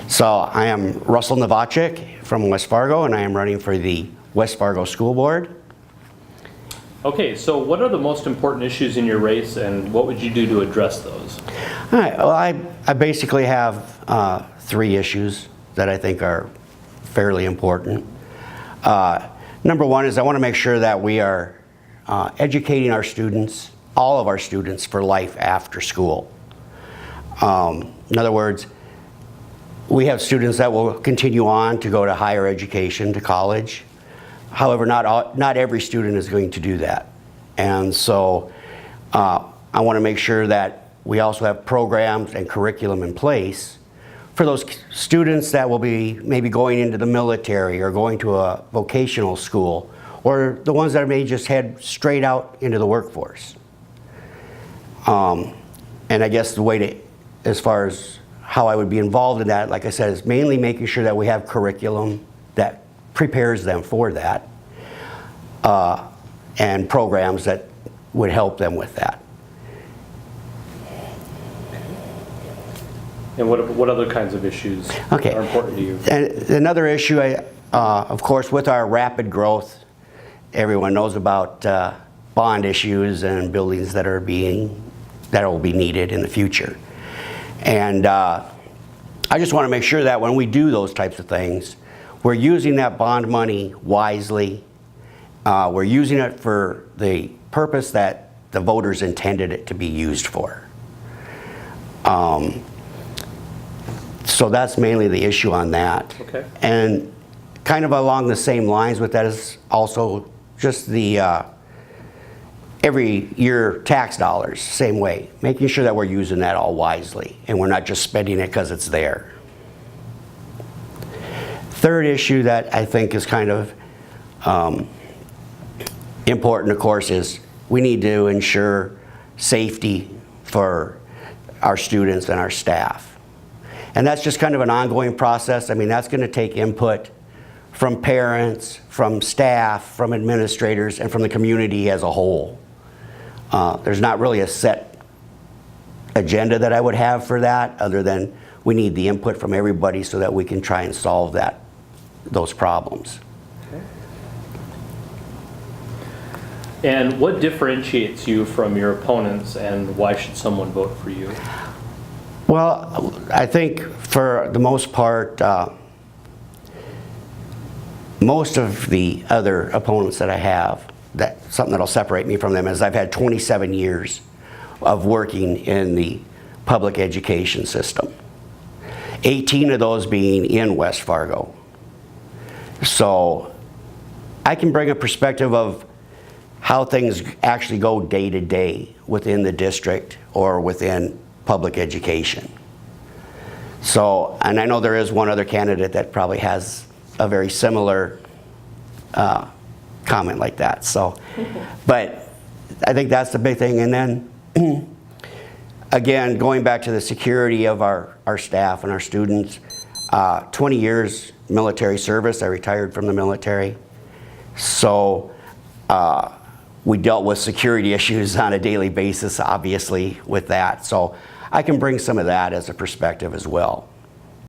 So I am Russ Novacek from West Fargo, and I am running for the West Fargo School Board. Okay, so what are the most important issues in your race, and what would you do to address those? All right, well, I basically have 3 issues that I think are fairly important. Number 1 is I want to make sure that we are educating our students, all of our students, for life after school. In other words, we have students that will continue on to go to higher education, to college. However, not every student is going to do that. And so I want to make sure that we also have programs and curriculum in place for those students that will be maybe going into the military or going to a vocational school, or the ones that may just head straight out into the workforce. And I guess the way to, as far as how I would be involved in that, like I said, is mainly making sure that we have curriculum that prepares them for that, and programs that would help them with that. And what other kinds of issues are important to you? And another issue, of course, with our rapid growth, everyone knows about bond issues and buildings that will be needed in the future. And I just want to make sure that when we do those types of things, we're using that bond money wisely. We're using it for the purpose that the voters intended it to be used for. So that's mainly the issue on that. Okay. And kind of along the same lines with that is also just the every year tax dollars, same way, making sure that we're using that all wisely and we're not just spending it because it's there. Third issue that I think is kind of important, of course, is we need to ensure safety for our students and our staff. And that's just kind of an ongoing process. I mean, that's going to take input from parents, from staff, from administrators, and from the community as a whole. There's not really a set agenda that I would have for that, other than we need the input from everybody so that we can try and solve those problems. Okay. And what differentiates you from your opponents, and why should someone vote for you? Well, I think for the most part, most of the other opponents that I have, something that'll separate me from them is I've had 27 years of working in the public education system. 18 of those being in West Fargo. So I can bring a perspective of how things actually go day to day within the district or within public education. So, and I know there is one other candidate that probably has a very similar comment like that. So, but I think that's the big thing. And then, again, going back to the security of our staff and our students, 20 years military service. I retired from the military. So we dealt with security issues on a daily basis, obviously, with that. So I can bring some of that as a perspective as well.